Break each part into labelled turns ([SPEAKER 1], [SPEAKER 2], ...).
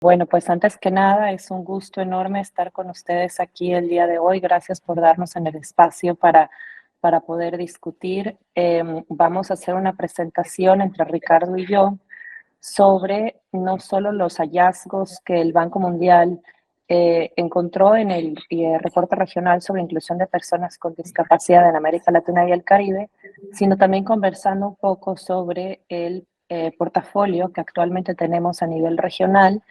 [SPEAKER 1] Bueno, pues antes que nada, es un gusto enorme estar con ustedes aquí el día de hoy. Gracias por darnos en el espacio para poder discutir. Vamos a hacer una presentación entre Ricardo y yo sobre no solo los hallazgos que el Banco Mundial encontró en el reporte regional sobre inclusión de personas con discapacidad en América Latina y el Caribe, sino también conversando un poco sobre el portafolio que actualmente tenemos a nivel regional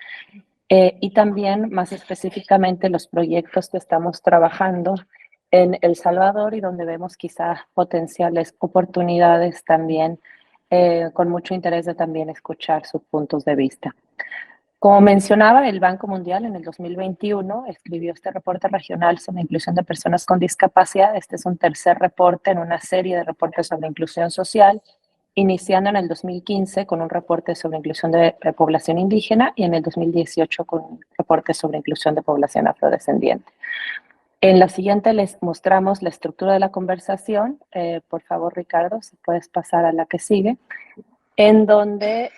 [SPEAKER 1] y también más específicamente los proyectos que estamos trabajando en El Salvador y donde vemos quizás potenciales oportunidades también, con mucho interés de también escuchar sus puntos de vista. Como mencionaba, el Banco Mundial en el 2021 escribió este reporte regional sobre inclusión de personas con discapacidad. Este es un tercer reporte en una serie de reportes sobre inclusión social, iniciando en el 2015 con un reporte sobre inclusión de población indígena y en el 2018 con un reporte sobre inclusión de población afrodescendiente. En la siguiente les mostramos la estructura de la conversación. Por favor, Ricardo, si puedes pasar a la que sigue, en donde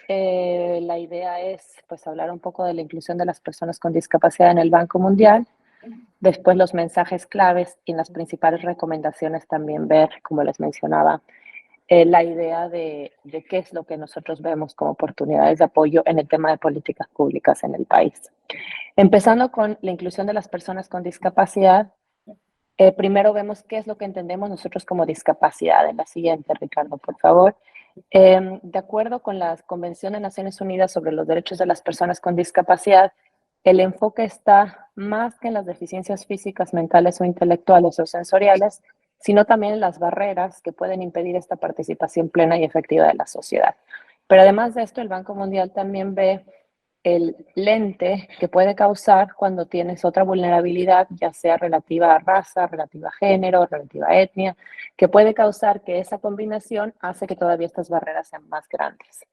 [SPEAKER 1] la idea es pues, hablar un poco de la inclusión de las personas con discapacidad en el Banco Mundial, después los mensajes claves y las principales recomendaciones también ver, como les mencionaba, la idea de qué es lo que nosotros vemos como oportunidades de apoyo en el tema de políticas públicas en el país. Empezando con la inclusión de las personas con discapacidad, primero vemos qué es lo que entendemos nosotros como discapacidad. En la siguiente, Ricardo, por favor. De acuerdo con la Convención de Naciones Unidas sobre los Derechos de las Personas con Discapacidad, el enfoque está más que en las deficiencias físicas, mentales o intelectuales o sensoriales, sino también en las barreras que pueden impedir esta participación plena y efectiva de la sociedad. Pero además de esto, el Banco Mundial también ve el lente que puede causar cuando tienes otra vulnerabilidad, ya sea relativa a raza, relativa a género, relativa a etnia, que puede causar que esa combinación hace que todavía estas barreras sean más grandes.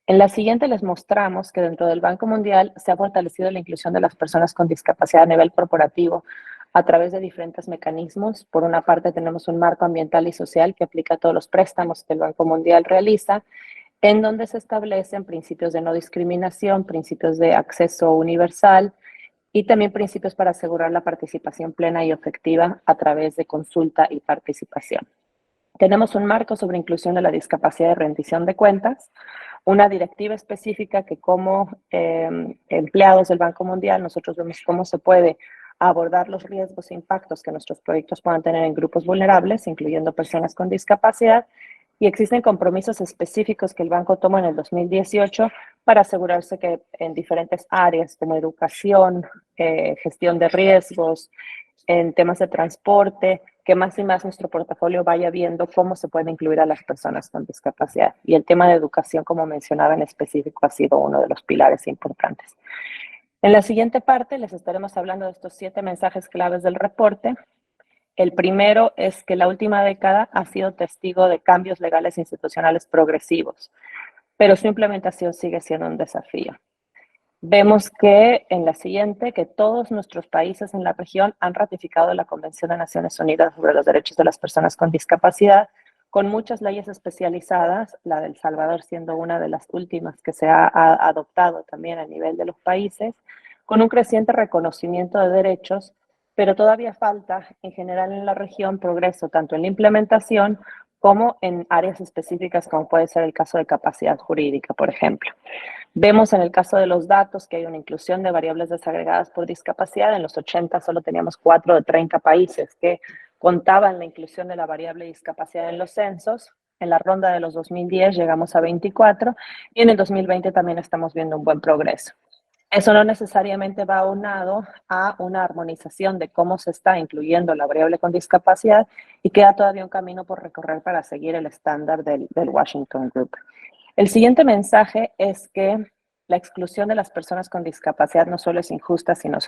[SPEAKER 1] En la siguiente les mostramos que dentro del Banco Mundial se ha fortalecido la inclusión de las personas con discapacidad a nivel corporativo a través de diferentes mecanismos. Por una parte tenemos un marco ambiental y social que aplica a todos los préstamos que el Banco Mundial realiza, en donde se establecen principios de no discriminación, principios de acceso universal y también principios para asegurar la participación plena y efectiva a través de consulta y participación. Tenemos un marco sobre inclusión de la discapacidad de rendición de cuentas, una directiva específica que como empleados del Banco Mundial nosotros vemos cómo se puede abordar los riesgos e impactos que nuestros proyectos puedan tener en grupos vulnerables, incluyendo personas con discapacidad, y existen compromisos específicos que el banco toma en el 2018 para asegurarse que en diferentes áreas como educación, gestión de riesgos, en temas de transporte, que más y más nuestro portafolio vaya viendo cómo se puede incluir a las personas con discapacidad. Y el tema de educación, como mencionaba en específico, ha sido uno de los pilares importantes. En la siguiente parte les estaremos hablando de estos 7 mensajes claves del reporte. El primero es que la última década ha sido testigo de cambios legales e institucionales progresivos, pero su implementación sigue siendo un desafío. Vemos que en la siguiente, que todos nuestros países en la región han ratificado la Convención de Naciones Unidas sobre los Derechos de las Personas con Discapacidad, con muchas leyes especializadas, la de El Salvador siendo una de las últimas que se ha adoptado también a nivel de los países, con un creciente reconocimiento de derechos, pero todavía falta en general en la región progreso tanto en la implementación como en áreas específicas como puede ser el caso de capacidad jurídica, por ejemplo. Vemos en el caso de los datos que hay una inclusión de variables desagregadas por discapacidad. En los 80 solo teníamos 4 de 30 países que contaban la inclusión de la variable discapacidad en los censos. En la ronda de los 2010 llegamos a 24 y en el 2020 también estamos viendo un buen progreso. Eso no necesariamente va aunado a una armonización de cómo se está incluyendo la variable con discapacidad y queda todavía un camino por recorrer para seguir el estándar del Washington Group. El siguiente mensaje es que la exclusión de las personas con discapacidad no solo es injusta, sino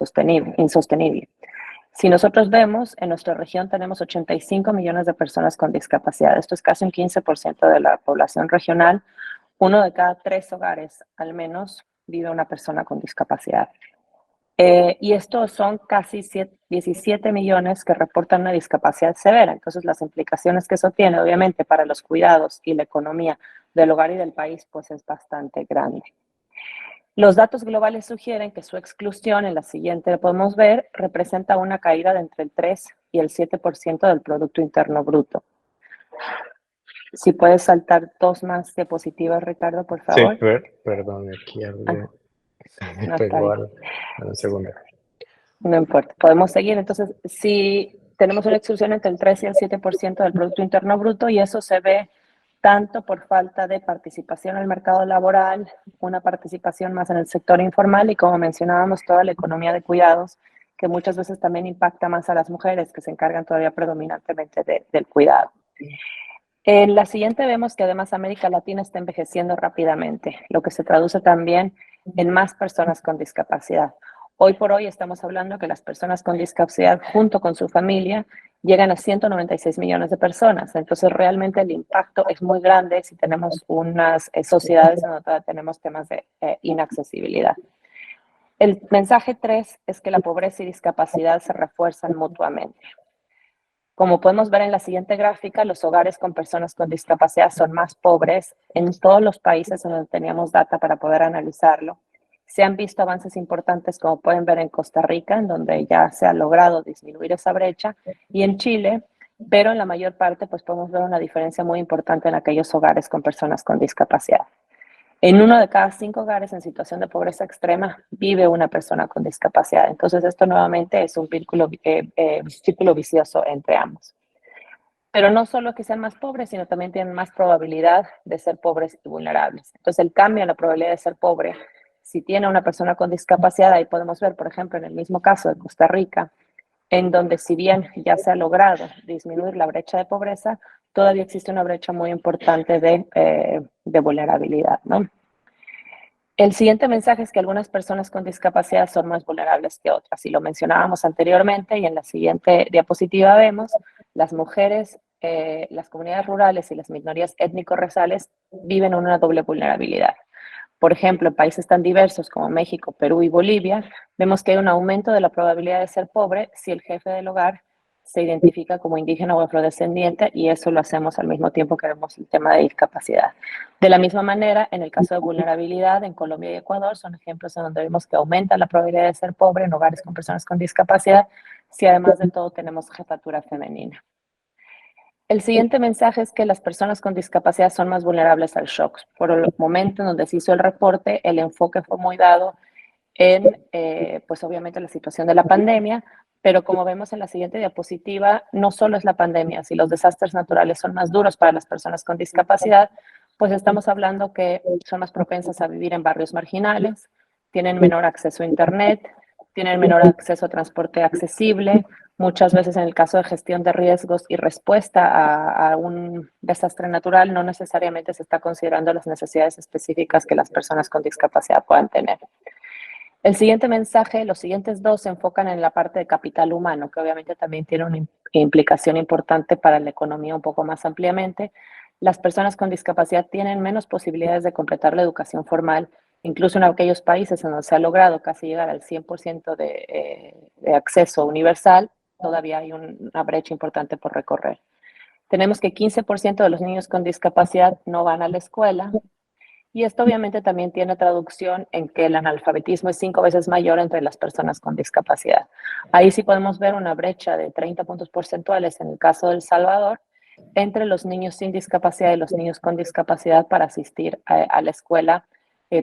[SPEAKER 1] insostenible. Si nosotros vemos, en nuestra región tenemos 85 millones de personas con discapacidad. Esto es casi un 15% de la población regional. Uno de cada 3 hogares, al menos, vive una persona con discapacidad. Y estos son casi 17 millones que reportan una discapacidad severa. Entonces, las implicaciones que eso tiene, obviamente, para los cuidados y la economía del hogar y del país, pues es bastante grande. Los datos globales sugieren que su exclusión, en la siguiente lo podemos ver, representa una caída de entre el 3 y el 7% del Producto Interno Bruto. Si puedes saltar 2 más diapositivas, Ricardo, por
[SPEAKER 2] Sí,
[SPEAKER 1] favor.
[SPEAKER 2] perdón, aquí algo se me
[SPEAKER 1] No, está
[SPEAKER 2] pegó
[SPEAKER 1] bien.
[SPEAKER 2] a un segundo.
[SPEAKER 1] No importa, podemos seguir. Entonces, si tenemos una exclusión entre el 3 y el 7% del Producto Interno Bruto, y eso se ve tanto por falta de participación en el mercado laboral, una participación más en el sector informal y, como mencionábamos, toda la economía de cuidados, que muchas veces también impacta más a las mujeres que se encargan todavía predominantemente del cuidado. En la siguiente vemos que además América Latina está envejeciendo rápidamente, lo que se traduce también en más personas con discapacidad. Hoy por hoy estamos hablando que las personas con discapacidad junto con su familia llegan a 196 millones de personas. Entonces realmente el impacto es muy grande si tenemos unas sociedades en donde tenemos temas de inaccesibilidad. El mensaje 3 es que la pobreza y discapacidad se refuerzan mutuamente. Como podemos ver en la siguiente gráfica, los hogares con personas con discapacidad son más pobres en todos los países en donde teníamos data para poder analizarlo. Se han visto avances importantes, como pueden ver en Costa Rica, en donde ya se ha logrado disminuir esa brecha, y en Chile, pero en la mayor parte pues podemos ver una diferencia muy importante en aquellos hogares con personas con discapacidad. En 1 de cada 5 hogares en situación de pobreza extrema vive una persona con discapacidad. Entonces, esto nuevamente es un círculo vicioso entre ambos. Pero no solo que sean más pobres, sino también tienen más probabilidad de ser pobres y vulnerables. Entonces, el cambio en la probabilidad de ser pobre, si tiene una persona con discapacidad, ahí podemos ver, por ejemplo, en el mismo caso de Costa Rica, en donde si bien ya se ha logrado disminuir la brecha de pobreza, todavía existe una brecha muy importante de vulnerabilidad, ¿no? El siguiente mensaje es que algunas personas con discapacidad son más vulnerables que otras, y lo mencionábamos anteriormente, y en la siguiente diapositiva vemos las mujeres, las comunidades rurales y las minorías étnico-raciales viven una doble vulnerabilidad. Por ejemplo, en países tan diversos como México, Perú y Bolivia, vemos que hay un aumento de la probabilidad de ser pobre si el jefe del hogar se identifica como indígena o afrodescendiente, y eso lo hacemos al mismo tiempo que vemos el tema de discapacidad. De la misma manera, en el caso de vulnerabilidad, en Colombia y Ecuador son ejemplos en donde vemos que aumenta la probabilidad de ser pobre en hogares con personas con discapacidad, si además de todo tenemos jefatura femenina. El siguiente mensaje es que las personas con discapacidad son más vulnerables al shock. Por el momento en donde se hizo el reporte, el enfoque fue muy dado en, pues obviamente, la situación de la pandemia, pero como vemos en la siguiente diapositiva, no solo es la pandemia, si los desastres naturales son más duros para las personas con discapacidad, pues estamos hablando que son más propensas a vivir en barrios marginales, tienen menor acceso a Internet, tienen menor acceso a transporte accesible, muchas veces en el caso de gestión de riesgos y respuesta a un desastre natural, no necesariamente se está considerando las necesidades específicas que las personas con discapacidad puedan tener. El siguiente mensaje, los siguientes dos se enfocan en la parte de capital humano, que obviamente también tiene una implicación importante para la economía un poco más ampliamente. Las personas con discapacidad tienen menos posibilidades de completar la educación formal, incluso en aquellos países en donde se ha logrado casi llegar al 100% de acceso universal, todavía hay una brecha importante por recorrer. Tenemos que 15% de los niños con discapacidad no van a la escuela, y esto obviamente también tiene traducción en que el analfabetismo es 5 veces mayor entre las personas con discapacidad. Ahí sí podemos ver una brecha de 30 puntos porcentuales en el caso de El Salvador entre los niños sin discapacidad y los niños con discapacidad para asistir a la escuela,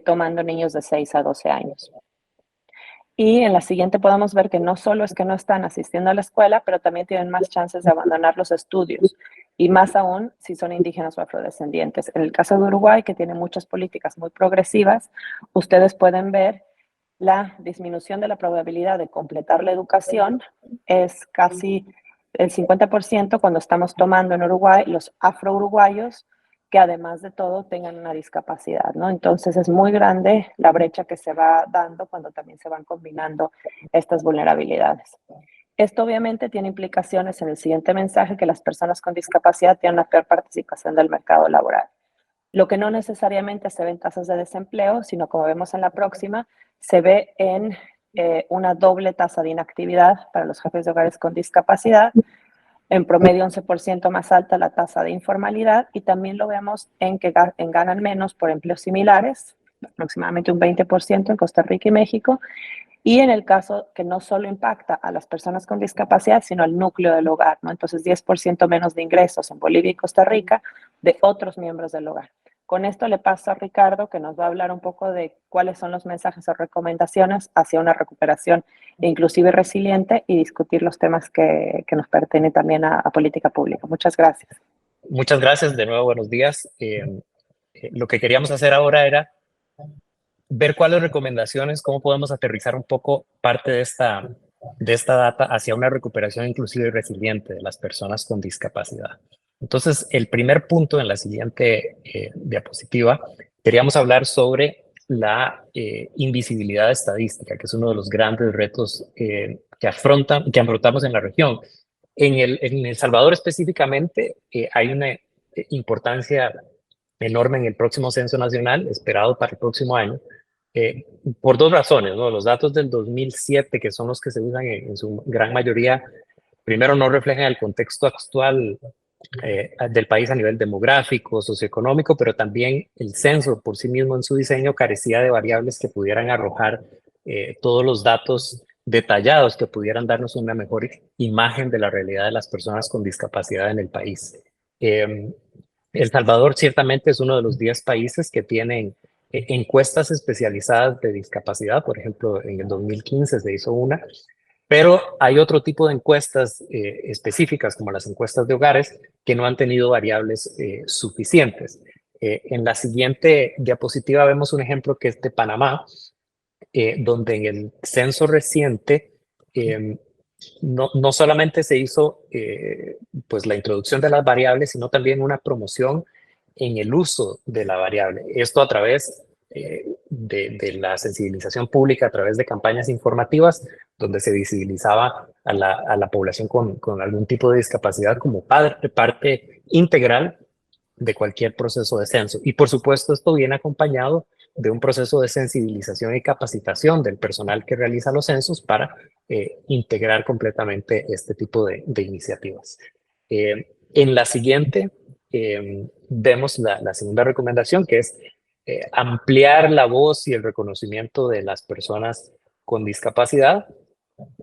[SPEAKER 1] tomando niños de 6 a 12 años. Y en la siguiente podemos ver que no solo es que no están asistiendo a la escuela, pero también tienen más chances de abandonar los estudios, y más aún si son indígenas o afrodescendientes. En el caso de Uruguay, que tiene muchas políticas muy progresivas, ustedes pueden ver la disminución de la probabilidad de completar la educación es casi el 50% cuando estamos tomando en Uruguay los afro-uruguayos que además de todo tengan una discapacidad, ¿no? Entonces es muy grande la brecha que se va dando cuando también se van combinando estas vulnerabilidades. Esto obviamente tiene implicaciones en el siguiente mensaje, que las personas con discapacidad tienen una peor participación del mercado laboral. Lo que no necesariamente se ve en tasas de desempleo, sino como vemos en la próxima, se ve en una doble tasa de inactividad para los jefes de hogares con discapacidad, en promedio 11% más alta la tasa de informalidad, y también lo vemos en que ganan menos por empleos similares, aproximadamente un 20% en Costa Rica y México. Y en el caso que no solo impacta a las personas con discapacidad, sino al núcleo del hogar, ¿no? Entonces, 10% menos de ingresos en Bolivia y Costa Rica de otros miembros del hogar. Con esto le paso a Ricardo, que nos va a hablar un poco de cuáles son los mensajes o recomendaciones hacia una recuperación inclusiva y resiliente y discutir los temas que nos pertenecen también a política pública. Muchas gracias.
[SPEAKER 3] Muchas gracias, de nuevo buenos días. Lo que queríamos hacer ahora era ver cuáles recomendaciones, cómo podemos aterrizar un poco parte de esta data hacia una recuperación inclusiva y resiliente de las personas con discapacidad. Entonces, el primer punto en la siguiente diapositiva, queríamos hablar sobre la invisibilidad estadística, que es uno de los grandes retos que afrontamos en la región. En El Salvador específicamente hay una importancia enorme en el próximo censo nacional esperado para el próximo año, por dos razones, ¿no? Los datos del 2007, que son los que se usan en su gran mayoría, primero no reflejan el contexto actual del país a nivel demográfico, socioeconómico, pero también el censo por sí mismo en su diseño carecía de variables que pudieran arrojar todos los datos detallados que pudieran darnos una mejor imagen de la realidad de las personas con discapacidad en el país. El Salvador ciertamente es uno de los 10 países que tienen encuestas especializadas de discapacidad. Por ejemplo, en el 2015 se hizo una, pero hay otro tipo de encuestas específicas, como las encuestas de hogares, que no han tenido variables suficientes. En la siguiente diapositiva vemos un ejemplo que es de Panamá, donde en el censo reciente no solamente se hizo pues la introducción de las variables, sino también una promoción en el uso de la variable. Esto a través de la sensibilización pública, a través de campañas informativas, donde se visibilizaba a la población con algún tipo de discapacidad como parte integral de cualquier proceso de censo. Y por supuesto esto viene acompañado de un proceso de sensibilización y capacitación del personal que realiza los censos para integrar completamente este tipo de iniciativas. En la siguiente vemos la segunda recomendación, que es ampliar la voz y el reconocimiento de las personas con discapacidad.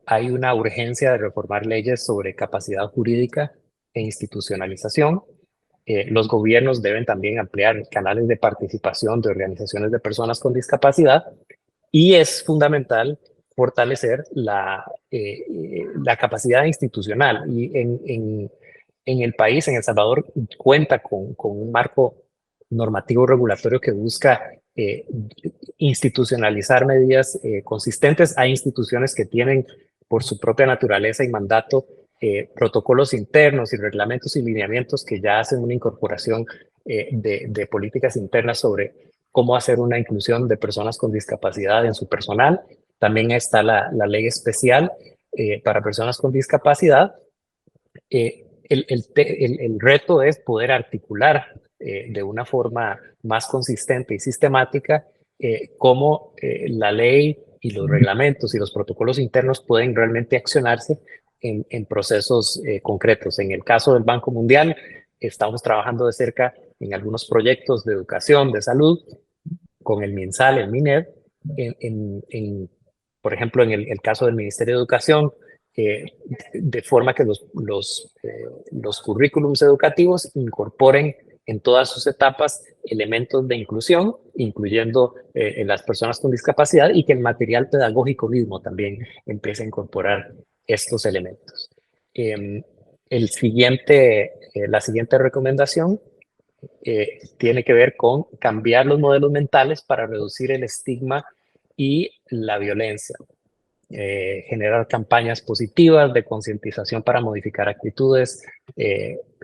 [SPEAKER 3] Hay una urgencia de reformar leyes sobre capacidad jurídica e institucionalización. Los gobiernos deben también ampliar canales de participación de organizaciones de personas con discapacidad y es fundamental fortalecer la capacidad institucional. Y en el país, en El Salvador, cuenta con un marco normativo regulatorio que busca institucionalizar medidas consistentes. Hay instituciones que tienen por su propia naturaleza y mandato protocolos internos y reglamentos y lineamientos que ya hacen una incorporación de políticas internas sobre cómo hacer una inclusión de personas con discapacidad en su personal. También está la ley especial para personas con discapacidad. El reto es poder articular de una forma más consistente y sistemática cómo la ley y los reglamentos y los protocolos internos pueden realmente accionarse en procesos concretos. En el caso del Banco Mundial, estamos trabajando de cerca en algunos proyectos de educación, de salud, con el MinSal, el MINED, por ejemplo, en el caso del Ministerio de Educación, de forma que los currículums educativos incorporen en todas sus etapas elementos de inclusión, incluyendo en las personas con discapacidad, y que el material pedagógico mismo también empiece a incorporar estos elementos. La siguiente recomendación tiene que ver con cambiar los modelos mentales para reducir el estigma y la violencia. Generar campañas positivas de concientización para modificar actitudes,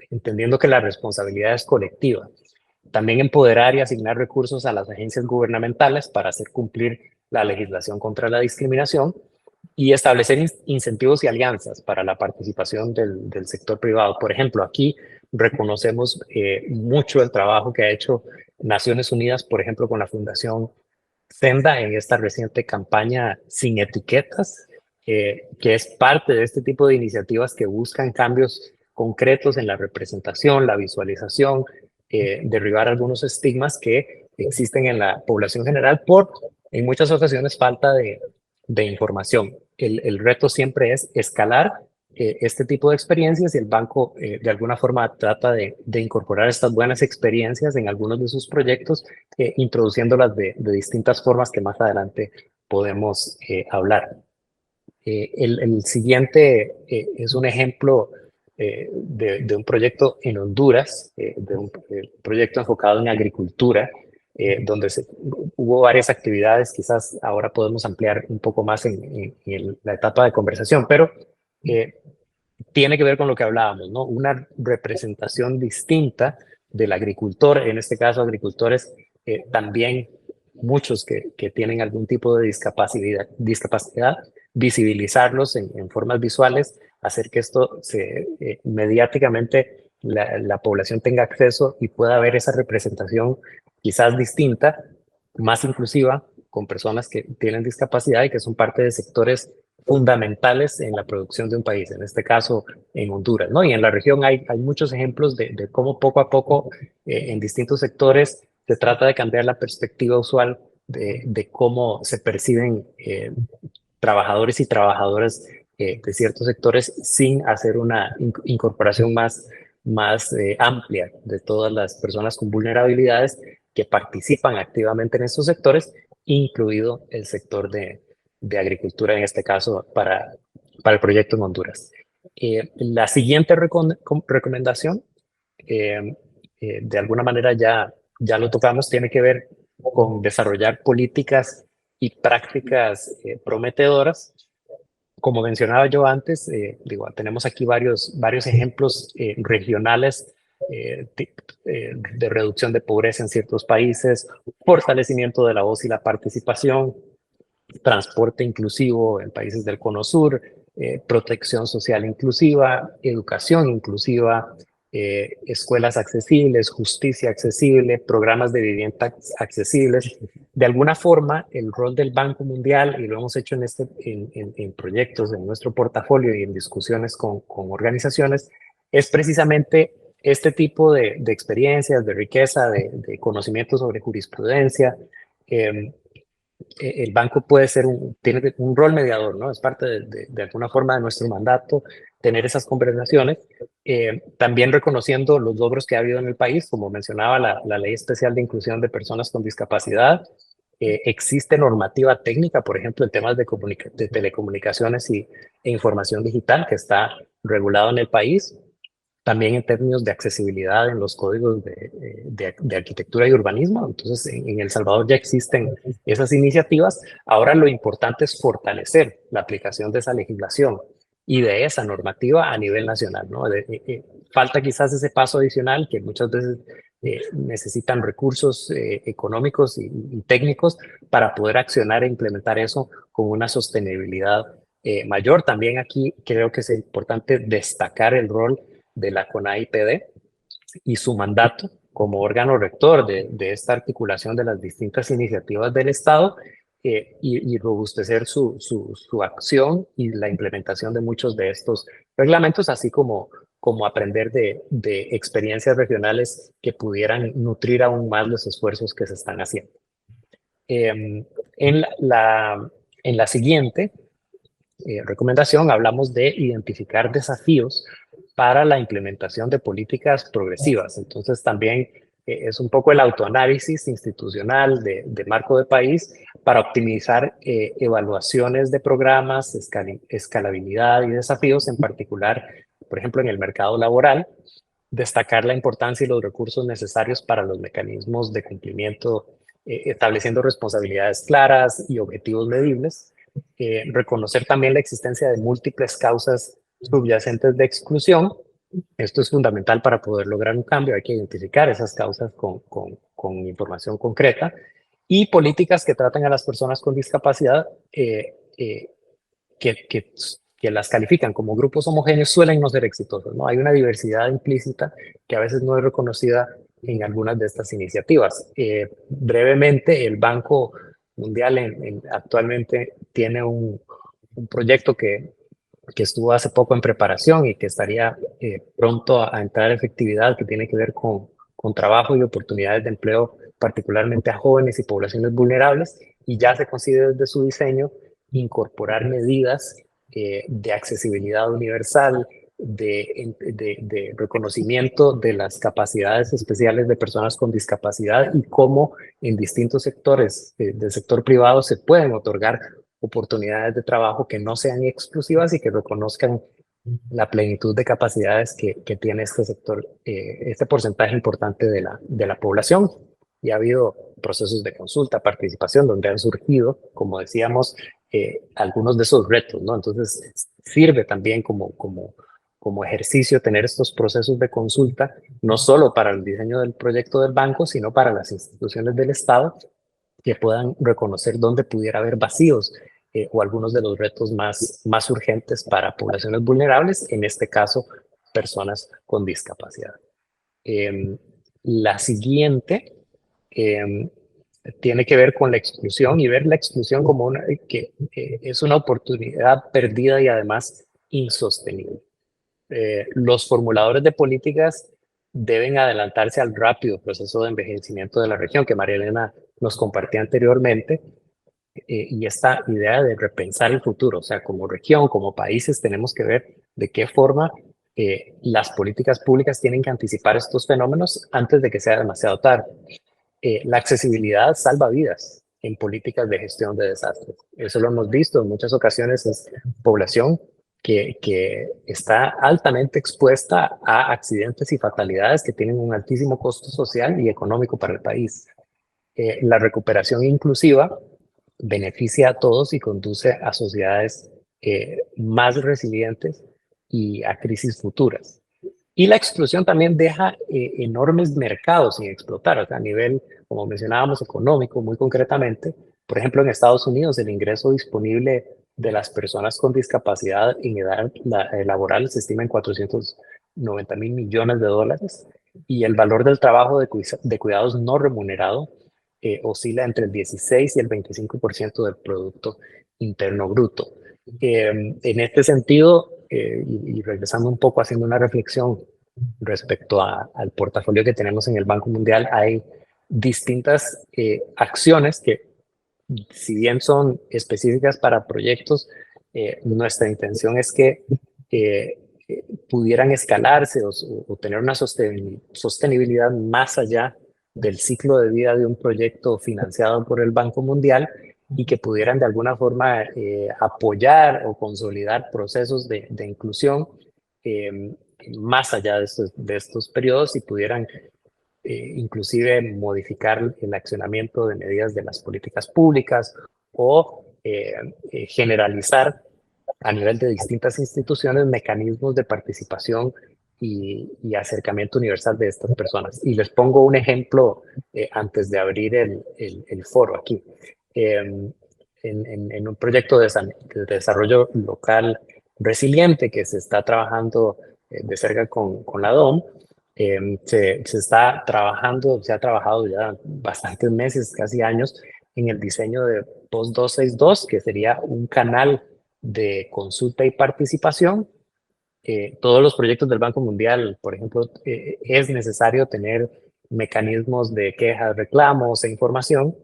[SPEAKER 3] entendiendo que la responsabilidad es colectiva. También empoderar y asignar recursos a las agencias gubernamentales para hacer cumplir la legislación contra la discriminación y establecer incentivos y alianzas para la participación del sector privado. Por ejemplo, aquí reconocemos mucho el trabajo que ha hecho Naciones Unidas, por ejemplo, con la Fundación Senda en esta reciente campaña Sin Etiquetas, que es parte de este tipo de iniciativas que buscan cambios concretos en la representación, la visualización, derribar algunos estigmas que existen en la población general por, en muchas ocasiones, falta de información. El reto siempre es escalar este tipo de experiencias y el banco de alguna forma trata de incorporar estas buenas experiencias en algunos de sus proyectos, introduciéndolas de distintas formas que más adelante podemos hablar. El siguiente es un ejemplo de un proyecto en Honduras, de un proyecto enfocado en agricultura, donde hubo varias actividades. Quizás ahora podemos ampliar un poco más en la etapa de conversación, pero tiene que ver con lo que hablábamos, ¿no? Una representación distinta del agricultor, en este caso agricultores también muchos que tienen algún tipo de discapacidad, visibilizarlos en formas visuales, hacer que esto mediáticamente la población tenga acceso y pueda ver esa representación quizás distinta, más inclusiva, con personas que tienen discapacidad y que son parte de sectores fundamentales en la producción de un país, en este caso en Honduras, ¿no? Y en la región hay muchos ejemplos de cómo poco a poco en distintos sectores se trata de cambiar la perspectiva usual de cómo se perciben trabajadores y trabajadoras de ciertos sectores sin hacer una incorporación más amplia de todas las personas con vulnerabilidades que participan activamente en estos sectores, incluido el sector de agricultura, en este caso, para el proyecto en Honduras. La siguiente recomendación, de alguna manera ya lo tocamos, tiene que ver con desarrollar políticas y prácticas prometedoras. Como mencionaba yo antes, tenemos aquí varios ejemplos regionales de reducción de pobreza en ciertos países, fortalecimiento de la voz y la participación, transporte inclusivo en países del Cono Sur, protección social inclusiva, educación inclusiva, escuelas accesibles, justicia accesible, programas de vivienda accesibles. De alguna forma, el rol del Banco Mundial, y lo hemos hecho en proyectos, en nuestro portafolio y en discusiones con organizaciones, es precisamente este tipo de experiencias, de riqueza, de conocimiento sobre jurisprudencia. El banco tiene un rol mediador, ¿no? Es parte de alguna forma de nuestro mandato tener esas conversaciones, también reconociendo los logros que ha habido en el país, como mencionaba la Ley Especial de Inclusión de Personas con Discapacidad. Existe normativa técnica, por ejemplo, en temas de telecomunicaciones e información digital, que está regulado en el país. También en términos de accesibilidad en los códigos de arquitectura y urbanismo. Entonces, en El Salvador ya existen esas iniciativas. Ahora lo importante es fortalecer la aplicación de esa legislación y de esa normativa a nivel nacional, ¿no? Falta quizás ese paso adicional que muchas veces necesitan recursos económicos y técnicos para poder accionar e implementar eso con una sostenibilidad mayor. También aquí creo que es importante destacar el rol de la CONAIPD y su mandato como órgano rector de esta articulación de las distintas iniciativas del Estado, y robustecer su acción y la implementación de muchos de estos reglamentos, así como aprender de experiencias regionales que pudieran nutrir aún más los esfuerzos que se están haciendo. En la siguiente recomendación hablamos de identificar desafíos para la implementación de políticas progresivas. Entonces también es un poco el autoanálisis institucional de marco de país para optimizar evaluaciones de programas, escalabilidad y desafíos, en particular, por ejemplo, en el mercado laboral, destacar la importancia y los recursos necesarios para los mecanismos de cumplimiento, estableciendo responsabilidades claras y objetivos medibles. Reconocer también la existencia de múltiples causas subyacentes de exclusión. Esto es fundamental para poder lograr un cambio. Hay que identificar esas causas con información concreta, y políticas que tratan a las personas con discapacidad que las califican como grupos homogéneos suelen no ser exitosos, ¿no? Hay una diversidad implícita que a veces no es reconocida en algunas de estas iniciativas. Brevemente, el Banco Mundial actualmente tiene un proyecto que estuvo hace poco en preparación y que estaría pronto a entrar a efectividad, que tiene que ver con trabajo y oportunidades de empleo particularmente a jóvenes y poblaciones vulnerables, y ya se consigue desde su diseño incorporar medidas de accesibilidad universal, de reconocimiento de las capacidades especiales de personas con discapacidad y cómo en distintos sectores del sector privado se pueden otorgar oportunidades de trabajo que no sean exclusivas y que reconozcan la plenitud de capacidades que tiene este sector, este porcentaje importante de la población. Y ha habido procesos de consulta, participación, donde han surgido, como decíamos, algunos de esos retos, ¿no? Entonces, sirve también como ejercicio tener estos procesos de consulta, no solo para el diseño del proyecto del banco, sino para las instituciones del Estado que puedan reconocer dónde pudiera haber vacíos o algunos de los retos más urgentes para poblaciones vulnerables, en este caso, personas con discapacidad. La siguiente tiene que ver con la exclusión y ver la exclusión como que es una oportunidad perdida y además insostenible. Los formuladores de políticas deben adelantarse al rápido proceso de envejecimiento de la región que María Elena nos compartía anteriormente, y esta idea de repensar el futuro, o sea, como región, como países, tenemos que ver de qué forma las políticas públicas tienen que anticipar estos fenómenos antes de que sea demasiado tarde. La accesibilidad salva vidas en políticas de gestión de desastres. Eso lo hemos visto en muchas ocasiones, es población que está altamente expuesta a accidentes y fatalidades que tienen un altísimo costo social y económico para el país. La recuperación inclusiva beneficia a todos y conduce a sociedades más resilientes y a crisis futuras. Y la exclusión también deja enormes mercados sin explotar, o sea, a nivel, como mencionábamos, económico, muy concretamente. Por ejemplo, en Estados Unidos, el ingreso disponible de las personas con discapacidad en edad laboral se estima en 490.000 millones de dólares y el valor del trabajo de cuidados no remunerado oscila entre el 16 y el 25% del Producto Interno Bruto. En este sentido, y regresando un poco haciendo una reflexión respecto al portafolio que tenemos en el Banco Mundial, hay distintas acciones que, si bien son específicas para proyectos, nuestra intención es que pudieran escalarse o tener una sostenibilidad más allá del ciclo de vida de un proyecto financiado por el Banco Mundial y que pudieran de alguna forma apoyar o consolidar procesos de inclusión más allá de estos periodos y pudieran inclusive modificar el accionamiento de medidas de las políticas públicas o generalizar a nivel de distintas instituciones mecanismos de participación y acercamiento universal de estas personas. Y les pongo un ejemplo antes de abrir el foro aquí. En un proyecto de desarrollo local resiliente que se está trabajando de cerca con la DOM, se está trabajando, se ha trabajado ya bastantes meses, casi años, en el diseño de POS 262, que sería un canal de consulta y participación. Todos los proyectos del Banco Mundial, por ejemplo, es necesario tener mecanismos de quejas, reclamos e información,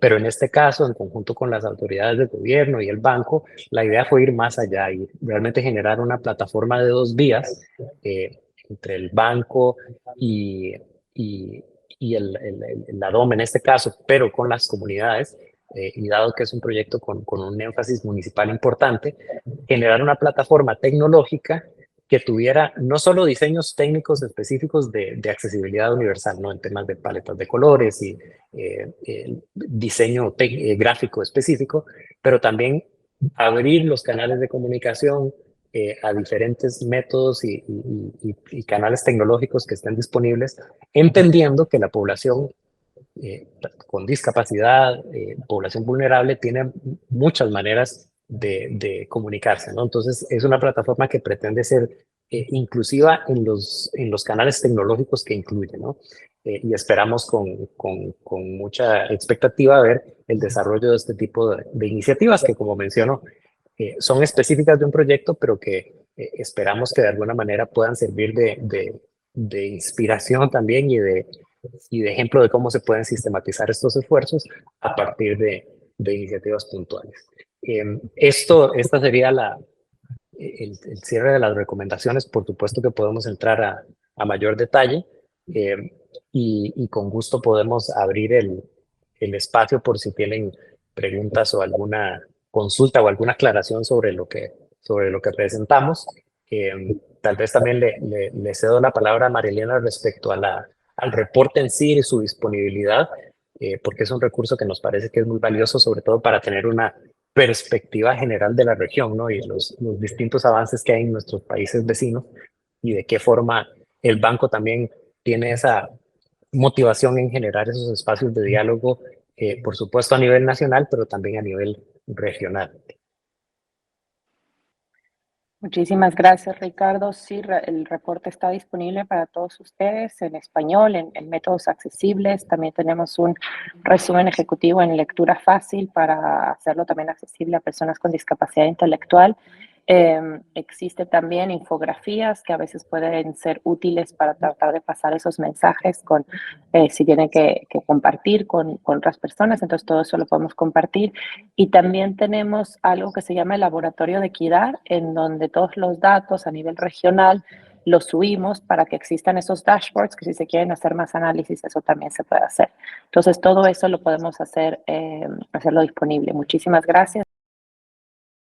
[SPEAKER 3] pero en este caso, en conjunto con las autoridades del gobierno y el banco, la idea fue ir más allá y realmente generar una plataforma de dos vías entre el banco y la DOM en este caso, pero con las comunidades, y dado que es un proyecto con un énfasis municipal importante, generar una plataforma tecnológica que tuviera no solo diseños técnicos específicos de accesibilidad universal, ¿no? En temas de paletas de colores y diseño gráfico específico, pero también abrir los canales de comunicación a diferentes métodos y canales tecnológicos que estén disponibles, entendiendo que la población con discapacidad, población vulnerable, tiene muchas maneras de comunicarse, ¿no? Entonces, es una plataforma que pretende ser inclusiva en los canales tecnológicos que incluye, ¿no? Y esperamos con mucha expectativa ver el desarrollo de este tipo de iniciativas que, como menciono, son específicas de un proyecto, pero que esperamos que de alguna manera puedan servir de inspiración también y de y de ejemplo de cómo se pueden sistematizar estos esfuerzos a partir de iniciativas puntuales. Esta sería el cierre de las recomendaciones. Por supuesto que podemos entrar a mayor detalle y con gusto podemos abrir el espacio por si tienen preguntas o alguna consulta o alguna aclaración sobre lo que presentamos. Tal vez también le cedo la palabra a Marilena respecto al reporte en sí y su disponibilidad, porque es un recurso que nos parece que es muy valioso, sobre todo para tener una perspectiva general de la región, ¿no? Y los distintos avances que hay en nuestros países vecinos y de qué forma el banco también tiene esa motivación en generar esos espacios de diálogo, por supuesto a nivel nacional, pero también a nivel regional.
[SPEAKER 1] Muchísimas gracias, Ricardo. Sí, el reporte está disponible para todos ustedes en español, en métodos accesibles. También tenemos un resumen ejecutivo en lectura fácil para hacerlo también accesible a personas con discapacidad intelectual. Existe también infografías que a veces pueden ser útiles para tratar de pasar esos mensajes si tienen que compartir con otras personas, entonces todo eso lo podemos compartir. Y también tenemos algo que se llama el Laboratorio de Equidad, en donde todos los datos a nivel regional los subimos para que existan esos dashboards, que si se quieren hacer más análisis, eso también se puede hacer. Entonces todo eso lo podemos hacerlo disponible. Muchísimas gracias.